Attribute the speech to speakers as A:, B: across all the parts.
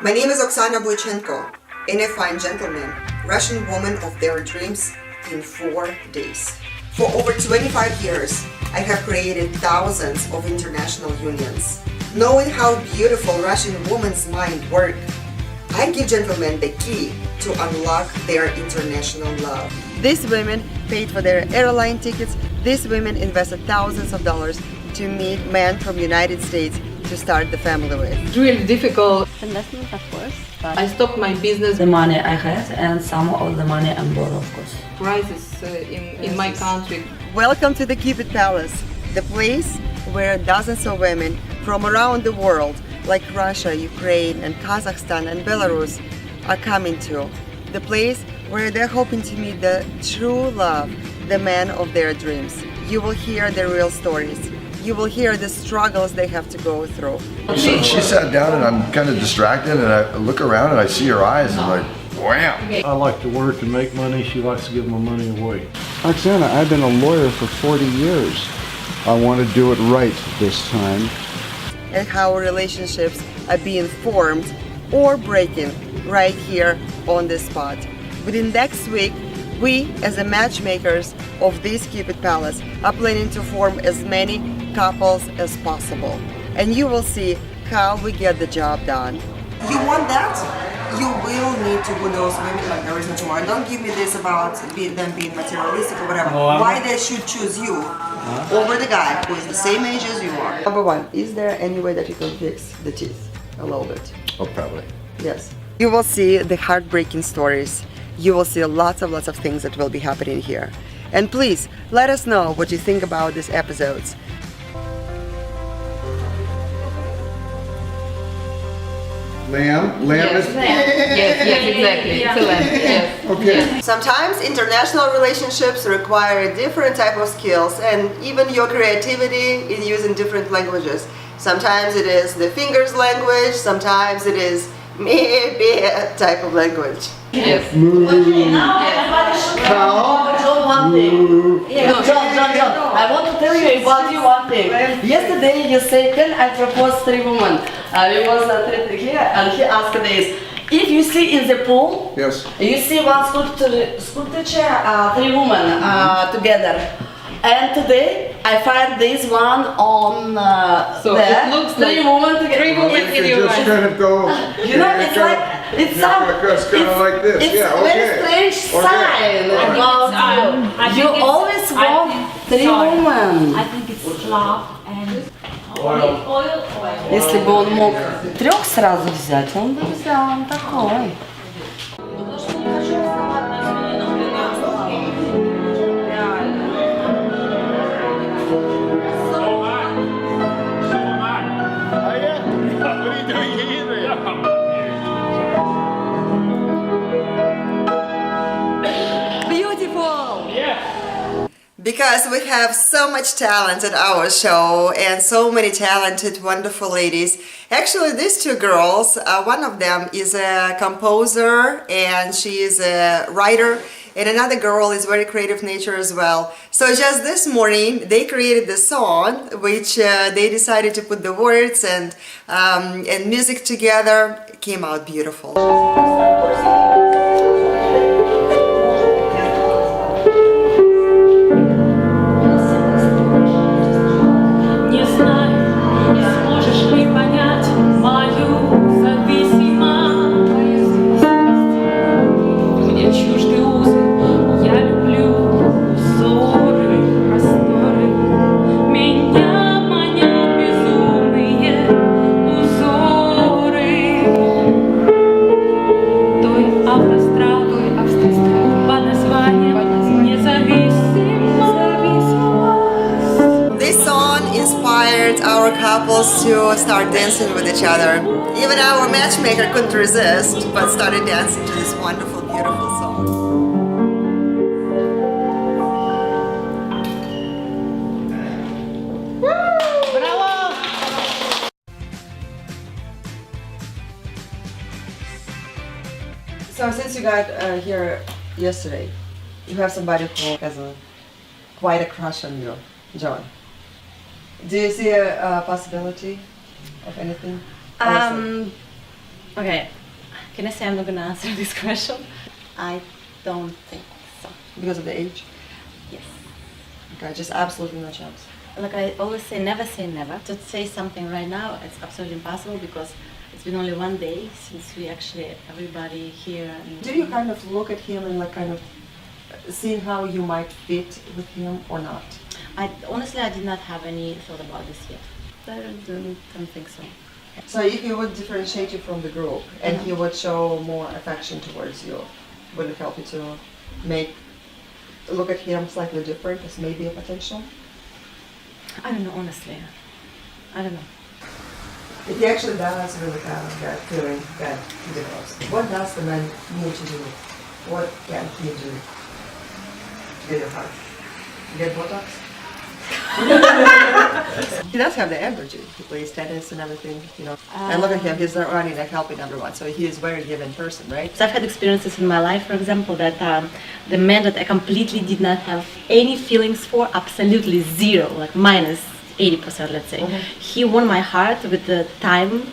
A: My name is Oksana Boichenko, and I find gentlemen, Russian woman of their dreams in 4 days. For over 25 years, I have created thousands of international unions. Knowing how beautiful Russian women's mind work, I give gentlemen the key to unlock their international love. These women paid for their airline tickets. These women invested thousands of dollars to meet men from United States to start the family with.
B: It's really difficult.
C: Investment, of course. But
B: I stopped my business.
D: The money I had and some of the money I'm borrowed, of course.
B: Crisis in my country.
A: Welcome to the Cupid Palace, the place where dozens of women from around the world, like Russia, Ukraine, and Kazakhstan and Belarus, are coming to. The place where they're hoping to meet the true love, the man of their dreams. You will hear their real stories. You will hear the struggles they have to go through.
E: So she sat down and I'm kind of distracted and I look around and I see her eyes and I'm like, wow.
F: I like to work and make money. She likes to give my money away.
G: Oksana, I've been a lawyer for 40 years. I want to do it right this time.
A: And how relationships are being formed or breaking right here on this spot. Within next week, we, as the matchmakers of this Cupid Palace, are planning to form as many couples as possible. And you will see how we get the job done. You want that? You will need to win those women like there isn't tomorrow. Don't give me this about them being materialistic or whatever. Why they should choose you over the guy who is the same age as you are. Number one, is there any way that you can fix the teeth a little bit?
E: Oh, probably.
A: Yes. You will see the heartbreaking stories. You will see lots of things that will be happening here. And please, let us know what you think about these episodes.
G: Lamb
B: Yes,
G: is...
B: exactly. It's a lamb. Yes.
G: Okay.
A: Sometimes international relationships require different type of skills and even your creativity in using different languages. Sometimes it is the fingers language, sometimes it is maybe a type of language.
B: Yes.
D: John, I want to tell you about you one thing. Yesterday you said, can I propose 3 women? We was here and he asked this. If you see in the pool,
G: Yes.
D: you see one sculpture chair, 3 women together. And today I find this one on
B: So
D: there.
B: it looks
D: 3
B: like
D: women together.
B: 3 women in your
G: Just
B: eyes.
G: kind of go...
D: You know, it's like, it's some,
G: It's kind of like this,
D: it's
G: yeah,
D: very
G: okay.
D: strange sign about you. You always want 3 women.
C: I think it's love and
D: Если бы он мог 3 сразу взять, он бы взял, он такой.
A: Because we have so much talent at our show and so many talented, wonderful ladies. Actually, these 2 girls, one of them is a composer and she is a writer, and another girl is very creative nature as well. So just this morning, they created the song, which they decided to put the words and music together. It came out beautiful. Our couples to start dancing with each other. Even our matchmaker couldn't resist but started dancing to this wonderful, beautiful song.
B: Bravo!
A: So since you got here yesterday, you have somebody who has quite a crush on you, John. Do you see a possibility of anything?
C: Okay, can I say I'm not gonna answer this question? I don't think so.
A: Because of the age?
C: Yes.
A: Okay, just absolutely no chance.
C: Like I always say never. To say something right now, it's absolutely impossible because it's been only one day since we actually, everybody here. And
A: Do you kind of look at him and like kind of seeing how you might fit with him or not?
C: Honestly, I did not have any thought about this yet. I don't think so.
A: So if he would differentiate you from the group and he would show more affection towards you, would it help you to look at him slightly different as maybe a potential?
C: I don't know, honestly. I don't know.
A: If he actually does really have that feeling that he develops, what does the man need to do? What can he do to get your heart? Get Botox? He does have the energy. He plays tennis and everything, you know. And look at him, he's not running and helping everyone. So he is a very given person, right?
C: So I've had experiences in my life, for example, that the man that I completely did not have any feelings for, absolutely zero, like minus 80%, let's say. He won my heart with the time,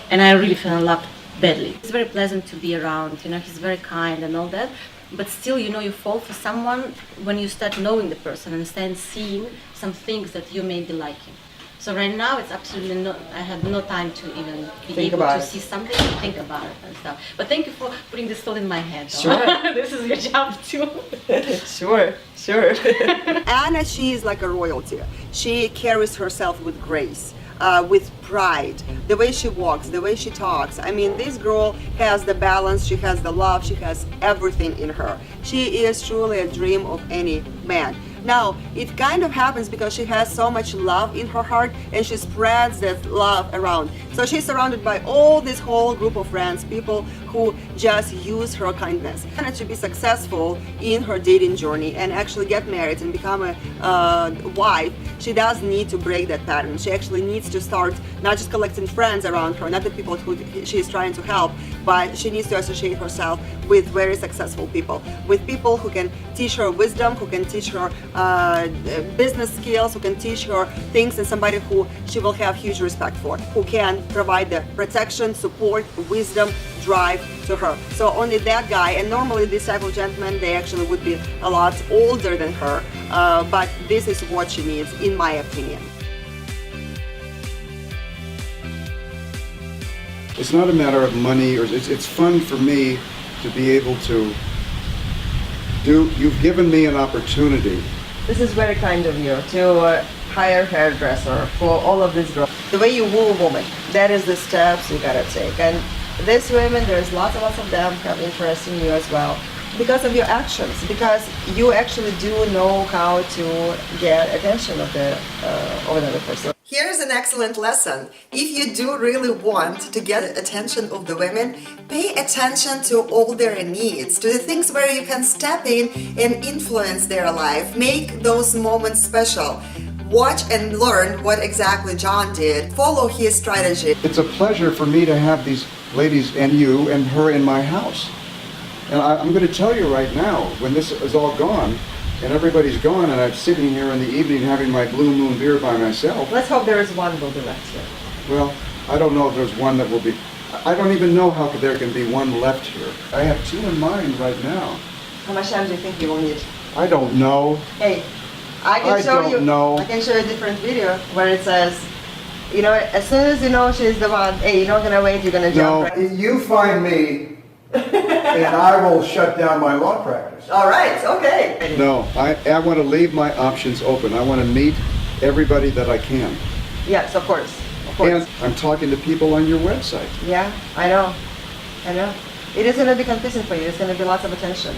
C: and I really fell in love badly. He's very pleasant to be around, you know, he's very kind and all that. But still, you know, you fall for someone when you start knowing the person and start seeing some things that you may be liking. So right now, it's absolutely not, I have no time to even be
A: Think
C: able
A: about
C: to
A: it.
C: see something and think about it and stuff. But thank you for putting this thought in my head.
A: Sure.
C: This is your job too.
A: Sure. Anna, she is like a royalty. She carries herself with grace, with pride. The way she walks, the way she talks. I mean, this girl has the balance, she has the love, she has everything in her. She is truly a dream of any man. Now, it kind of happens because she has so much love in her heart and she spreads that love around. So she's surrounded by all this whole group of friends, people who just use her kindness. And to be successful in her dating journey and actually get married and become a wife, she does need to break that pattern. She actually needs to start not just collecting friends around her, not the people who she's trying to help, but she needs to associate herself with very successful people, with people who can teach her wisdom, who can teach her business skills, who can teach her things, and somebody who she will have huge respect for, who can provide the protection, support, wisdom, drive to her. So only that guy, and normally this type of gentleman, they actually would be a lot older than her, but this is what she needs, in my opinion.
G: It's not a matter of money, or it's fun for me to be able to do. You've given me an opportunity.
A: This is very kind of you to hire a hairdresser for all of these girls. The way you woo a woman, that is the steps you gotta take. And these women, there's lots and lots of them have interest in you as well. Because of your actions, because you actually do know how to get attention of the other person. Here's an excellent lesson. If you do really want to get attention of the women, pay attention to all their needs, to the things where you can step in and influence their life, make those moments special. Watch and learn what exactly John did. Follow his strategy.
G: It's a pleasure for me to have these ladies and you and her in my house. And I'm going to tell you right now, when this is all gone, and everybody's gone, and I'm sitting here in the evening having my Blue Moon beer by myself.
A: Let's hope there is one who will be left here.
G: Well, I don't know if there's one that will be. I don't even know how there can be one left here. I have two in mind right now.
A: How much time do you think you will need?
G: I don't know.
A: Hey, I can show you a different video where it says, you know, as soon as you know she's the one, hey, you're not gonna wait, you're gonna jump.
G: No.
A: Right?
E: You find me, and I will shut down my law practice.
A: All right, okay.
G: No, I want to leave my options open. I want to meet everybody that I can.
A: Yes, of course. Of course.
G: And I'm talking to people on your website.
A: Yeah, I know. It is going to be confusing for you. It's going to be lots of attention.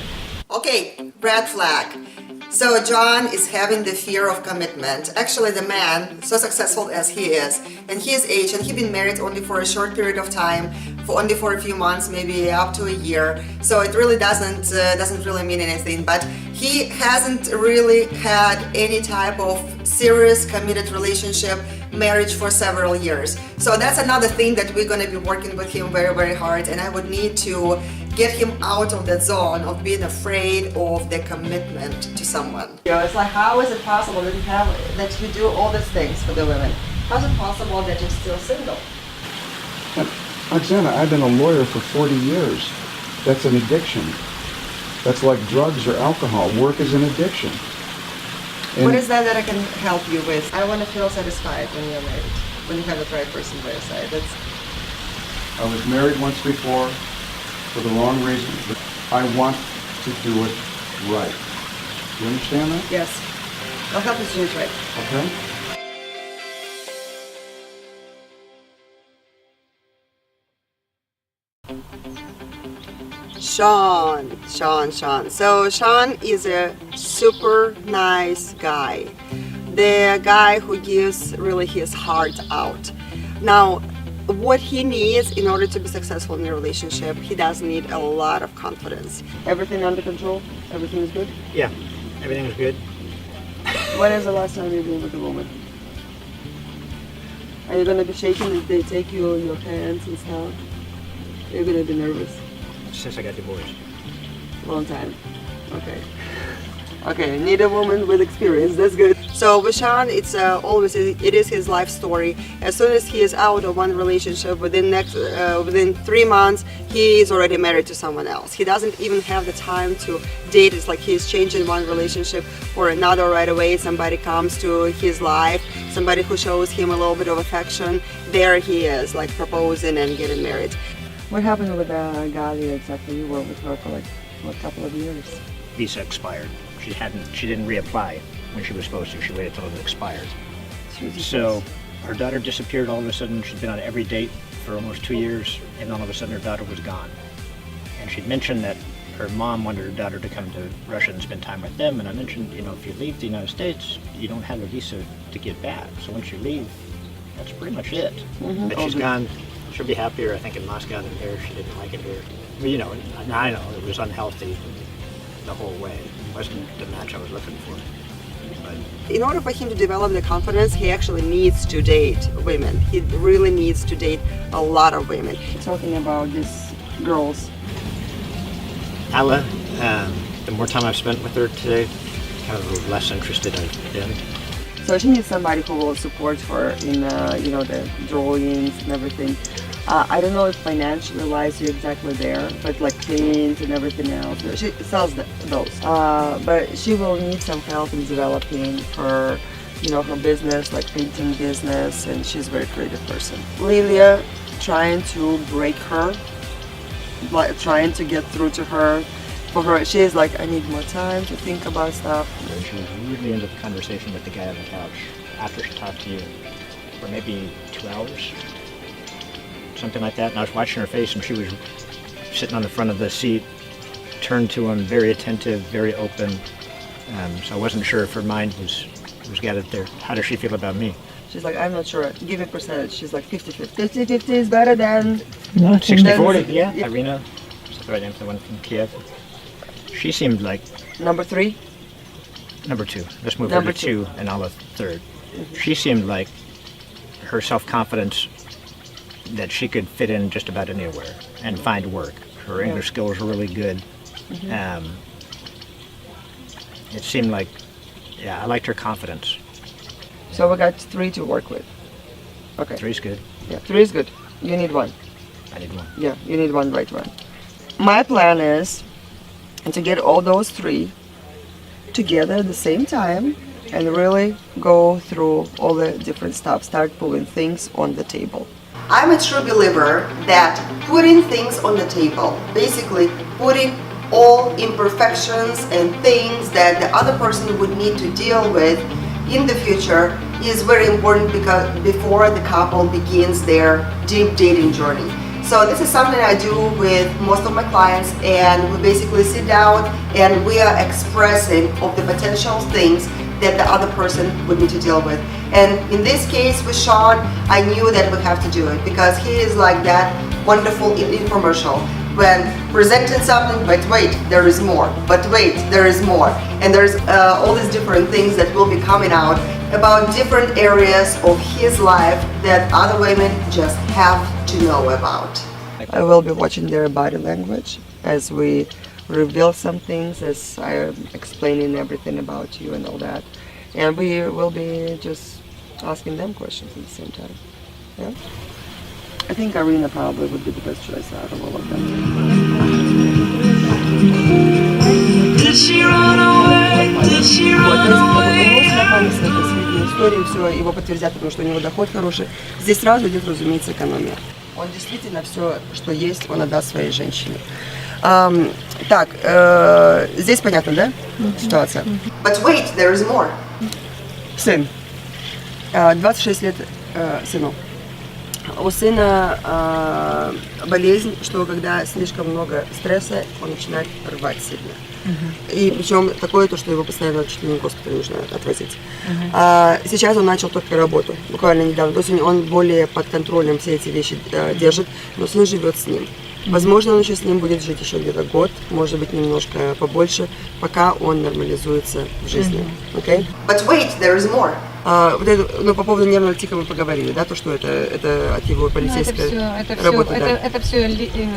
A: Okay, red flag. So John is having the fear of commitment. Actually, the man, so successful as he is, and his age, and he's been married only for a short period of time, only for a few months, maybe up to a year. So it really doesn't really mean anything. But he hasn't really had any type of serious committed relationship, marriage for several years. So that's another thing that we're going to be working with him very, very hard. And I would need to get him out of that zone of being afraid of the commitment to someone. You know, it's like, how is it possible that you do all these things for the women? How is it possible that you're still single?
G: Oksana, I've been a lawyer for 40 years. That's an addiction. That's like drugs or alcohol. Work is an addiction.
A: What is that I can help you with? I want to feel satisfied when you're married, when you have the right person by your side.
G: I was married once before for the wrong reason, but I want to do it right. You understand that?
A: Yes. I'll help you do it right.
G: Okay?
A: Shawn. So Shawn is a super nice guy. The guy who gives really his heart out. Now, what he needs in order to be successful in a relationship, he does need a lot of confidence. Everything under control? Everything is good?
H: Yeah, everything was good.
A: When is the last time you've been with a woman? Are you gonna be shaking if they take you in your hands and stuff? You're gonna be nervous.
H: Since I got divorced.
A: Long time. Okay, need a woman with experience. That's good. So with Shawn, it is his life story. As soon as he is out of one relationship, within 3 months, he is already married to someone else. He doesn't even have the time to date. It's like he's changing one relationship for another right away. Somebody comes to his life, somebody who shows him a little bit of affection. There he is, like proposing and getting married. What happened with Gali exactly? You were with her for like a couple of years.
H: Visa expired. She didn't reapply when she was supposed to. She waited till it expired. So her daughter disappeared all of a sudden. She'd been on every date for almost 2 years, and all of a sudden her daughter was gone. And she'd mentioned that her mom wanted her daughter to come to Russia and spend time with them. And I mentioned, if you leave the United States, you don't have a visa to get back. So once you leave, that's pretty much it.
A: Mm-hmm.
H: But she's gone. She'll be happier, I think, in Moscow than here. She didn't like it here. But, I know it was unhealthy the whole way. It wasn't the match I was looking for. But
A: in order for him to develop the confidence, he actually needs to date women. He really needs to date a lot of women. Talking about these girls.
H: Alla, the more time I've spent with her today, kind of the less interested I've been.
A: So she needs somebody who will support her in, the drawings and everything. I don't know if financially wise you're exactly there, but like paint and everything else. She sells those. But she will need some help in developing her, her business, like painting business, and she's a very creative person. Lilia trying to break her, like trying to get through to her. For her, she is like, I need more time to think about stuff.
H: She was really into the conversation with the guy on the couch after she talked to you for maybe 2 hours, something like that. And I was watching her face, and she was sitting on the front of the seat, turned to him, very attentive, very open. So I wasn't sure if her mind was gathered there. How does she feel about me?
A: She's like, I'm not sure. Give me a percentage. She's like 50-50. 50-50 is better than
H: 60-40, yeah. Irina, is that the right name for the one from Kiev? She seemed like
A: number 3.
H: Number 2. Let's move
A: Number
H: her to 2 and I'll third. She seemed like her self-confidence that she could fit in just about anywhere and find work. Her English skills were really good. It seemed like, I liked her confidence.
A: So we got 3 to work with. Okay.
H: 3's good.
A: Yeah, 3 is good. You need 1.
H: I need 1.
A: Yeah, you need 1 right one. My plan is to get all those 3 together at the same time and really go through all the different stuff, start pulling things on the table. I'm a true believer that putting things on the table, basically putting all imperfections and things that the other person would need to deal with in the future is very important because before the couple begins their deep dating journey. So this is something I do with most of my clients, and we basically sit down and we are expressing of the potential things that the other person would need to deal with. And in this case with Shawn, I knew that we have to do it because he is like that wonderful infomercial when presenting something, but wait, there is more, but wait, there is more. And there's all these different things that will be coming out about different areas of his life that other women just have to know about. I will be watching their body language as we reveal some things, as I am explaining everything about you and all that. And we will be just asking them questions at the same time. Yeah? I think Arena probably would be the best choice out of all of them.
I: Did she run away? Did she run away?
A: Нормально с этой средней историей, все его подтвердят, потому что у него доход хороший. Здесь сразу идет, разумеется, экономия. Он действительно все, что есть, он отдаст своей женщине. Так, здесь понятно, да? Ситуация. But wait, there is more. Сын. 26 лет сыну. У сына болезнь, что когда слишком много стресса, он начинает рвать сильно. И причем такое, то, что его постоянно чуть ли не в госпиталь нужно отвозить. Сейчас он начал только работу, буквально недавно. То есть он более под контролем все эти вещи держит, но сын живет с ним. Возможно, он еще с ним будет жить еще где-то год, может быть, немножко побольше, пока он нормализуется в жизни. Okay? But wait, there is more. Вот это, ну, по поводу нервного тика мы поговорили, да, то, что это от его полицейской работы.
B: Это все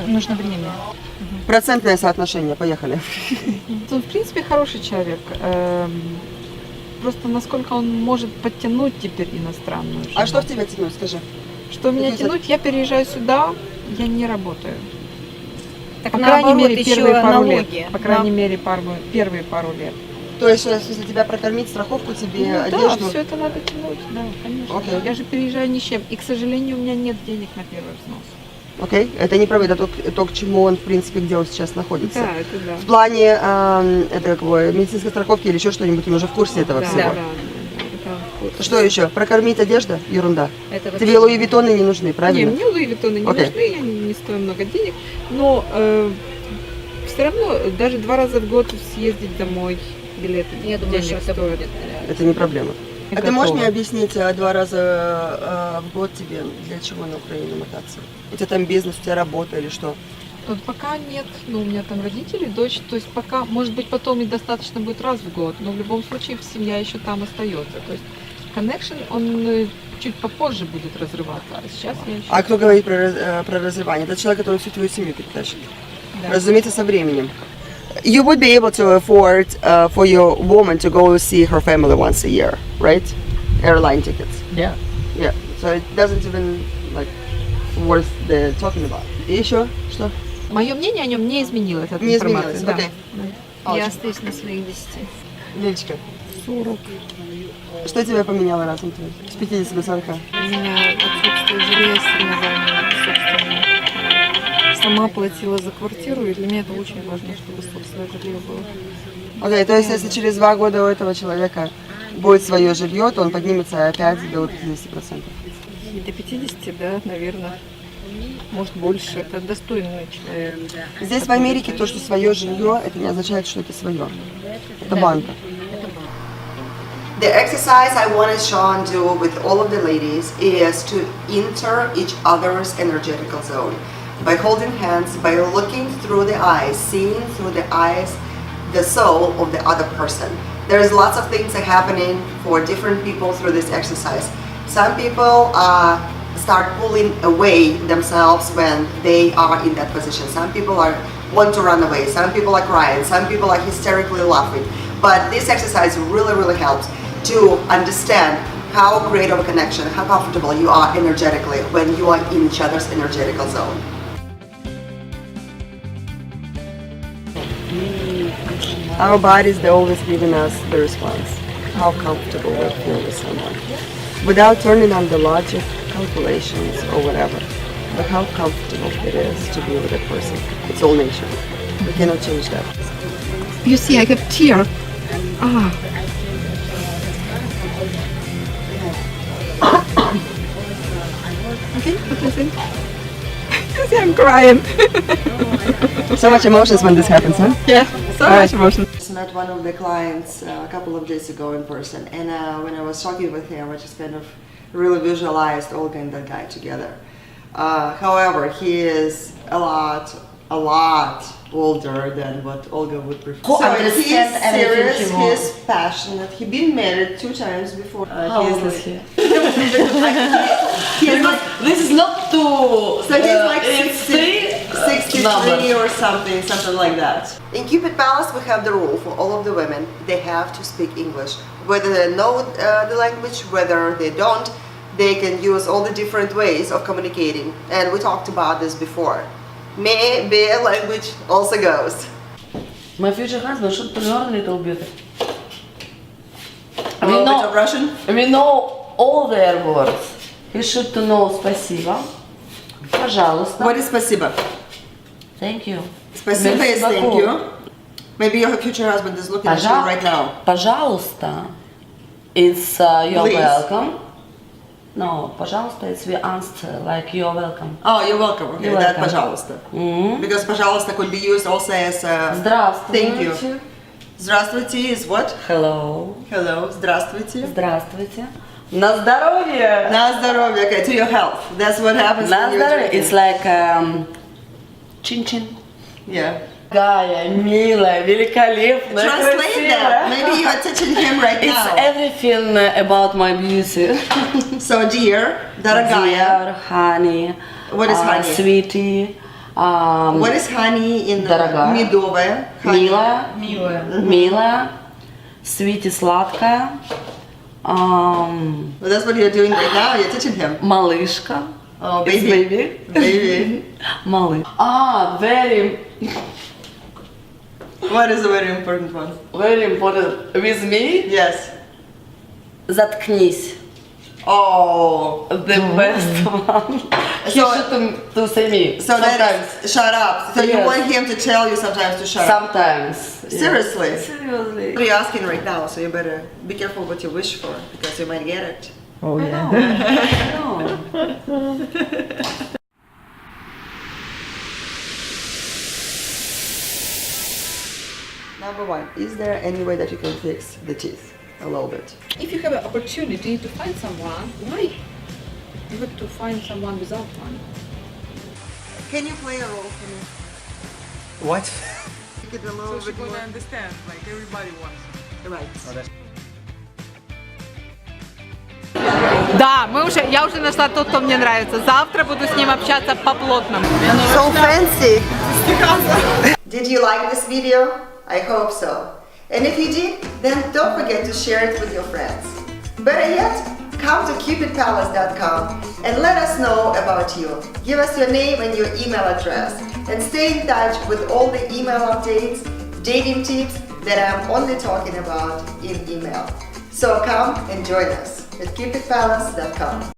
B: нужно время.
A: Процентное соотношение, поехали.
B: Он, в принципе, хороший человек. Просто насколько он может подтянуть теперь иностранную жену.
A: А что в тебя тянуть, скажи?
B: Что меня тянуть? Я переезжаю сюда, я не работаю.
C: Так
B: по крайней мере,
C: еще
B: первые пару
C: налоги.
B: лет. По крайней мере, первые пару лет.
A: То есть, если тебя прокормить, страховку тебе,
B: Ну,
A: одежду?
B: да, все это надо тянуть, да, конечно.
A: Окей.
B: Я же переезжаю ни с чем. И, к сожалению, у меня нет денег на первый взнос.
A: Окей, это не правда, это то, к чему он, в принципе, где он сейчас находится.
B: Да, это да.
A: В плане это какое, медицинской страховки или еще что-нибудь, он уже в курсе этого всего.
B: Да, это в курсе.
A: Что еще? Прокормить одежда? Ерунда.
B: Это
A: Тебе Луи Виттоны не нужны, правильно?
B: Не, мне Луи Виттоны не
A: Окей.
B: нужны, я не стою много денег, но все равно даже 2 раза в год съездить домой билеты. Я думаю, что это будет.
A: Это не проблема. А ты
B: Готово.
A: можешь мне объяснить 2 раза в год тебе, для чего на Украину мотаться? У тебя там бизнес, у тебя работа или что?
B: Вот пока нет, ну у меня там родители, дочь, то есть пока, может быть, потом и достаточно будет раз в год, но в любом случае семья еще там остается. То есть connection, он чуть попозже будет разрываться, а сейчас я еще...
A: А кто говорит про разрывание? Это человек, который всю твою семью перетащит.
B: Да.
A: Разумеется, со временем. You would be able to afford for your woman to go see her family once a year, right? Airline tickets.
B: Yeah.
A: Yeah. So it doesn't even like worth the talking about. И еще что?
B: Мое мнение о нем не изменилось от
A: Не
B: информации.
A: изменилось.
B: Да.
A: Окей.
C: Я остаюсь на своих 10.
A: Лилечка,
B: 40.
A: что тебя поменяло разум твой? С 50 до 40?
C: У меня отсутствие жилья, соревнования, собственно. Сама платила за квартиру, и для меня это очень важно, чтобы собственное жилье было.
A: Окей, то есть если через 2 года у этого человека будет свое жилье, то он поднимется опять до 50%.
C: И до 50, да, наверное. Может, больше. Это достойный человек.
A: Здесь в Америке то, что свое жилье, это не означает, что это свое. Это банка. The exercise I wanted Shawn to do with all of the ladies is to enter each other's energetical zone. By holding hands, by looking through the eyes, seeing through the eyes, the soul of the other person. There's lots of things that are happening for different people through this exercise. Some people start pulling away themselves when they are in that position. Some people want to run away. Some people are crying. Some people are hysterically laughing. But this exercise really, really helps to understand how great of a connection, how comfortable you are energetically when you are in each other's energetical zone. Our bodies, they're always giving us the response, how comfortable we feel with someone. Without turning on the logic, calculations, or whatever, but how comfortable it is to be with a person. It's all nature. We cannot change that.
B: You see, I have tear. Okay, what do you think? You see, I'm crying.
A: So much emotions when this happens, huh?
B: Yeah, so much emotion.
A: I met one of the clients a couple of days ago in person, and when I was talking with him, I just kind of really visualized Olga and that guy together. However, he is a lot older than what Olga would prefer.
D: Who
A: So
D: understands
A: he's
D: everything
A: serious,
D: he
A: he's
D: wants.
A: passionate, he's been married 2 times before.
D: How
A: He's
D: old is
A: like-
D: he? This is not too.
A: So he's like
D: it's
A: 63
D: number.
A: or something like that. In Cupid Palace, we have the rule for all of the women, they have to speak English. Whether they know the language, whether they don't, they can use all the different ways of communicating. And we talked about this before. Me, be language also goes.
D: My future husband should learn a little bit.
A: A little bit of Russian?
D: We know all their words. He should know спасибо, пожалуйста.
A: What is спасибо?
D: Thank you.
A: Спасибо
D: Merci
A: is thank
D: beaucoup.
A: you. Maybe your future husband is looking at you right now.
D: Пожалуйста. It's you're
A: Please.
D: welcome. No, пожалуйста, it's we answer like you're welcome.
A: Oh, you're welcome. Okay,
D: You're
A: that
D: welcome.
A: пожалуйста.
D: Mm-hmm.
A: Because пожалуйста could be used also as
D: Здравствуйте.
A: thank you. Здравствуйте is what?
D: Hello.
A: Hello. Здравствуйте.
D: Здравствуйте. На здоровье.
A: На здоровье. Okay, to your health. That's what happens
D: На
A: when you're
D: здоровье.
A: drinking.
D: It's like чин-чин.
A: Yeah.
D: Дорогая, милая, великолепная,
A: Translate that. Maybe you are teaching him right
D: It's
A: now.
D: everything about my beauty.
A: So dear, дорогая.
D: Dear, honey.
A: What is honey?
D: Sweetie.
A: What is honey in
D: Дорогая.
A: медовая? Honey.
D: Милая. Милая. Sweetie, сладкая.
A: Well, that's what you're doing right now. You're teaching him.
D: Малышка.
A: Oh,
D: It's
A: baby. Baby.
D: Малыш. Very
A: What is a very important one?
D: important. With me?
A: Yes.
D: Заткнись.
A: Oh.
D: The best one. He
A: So-
D: should to say me.
A: So that is shut up. So you
D: Yes.
A: want him to tell you sometimes to shut up.
D: Sometimes.
A: Seriously.
D: Seriously.
A: What are you asking right now? So you better be careful what you wish for because you might get it.
D: Oh yeah. No.
A: Number one, is there any way that you can fix the teeth a little bit?
B: If you have an opportunity to find someone, why you have to find someone without one?
A: Can you play a role for me?
E: What?
A: Make it a little bit more.
B: understand, like everybody wants.
A: Right.
B: Да, я уже нашла тот, кто мне нравится. Завтра буду с ним общаться по-плотному.
A: So fancy! Did you like this video? I hope so. And if you did, then don't forget to share it with your friends. Better yet, come to cupidpalace.com and let us know about you. Give us your name and your email address and stay in touch with all the email updates, dating tips that I'm only talking about in email. So come and join us at cupidpalace.com.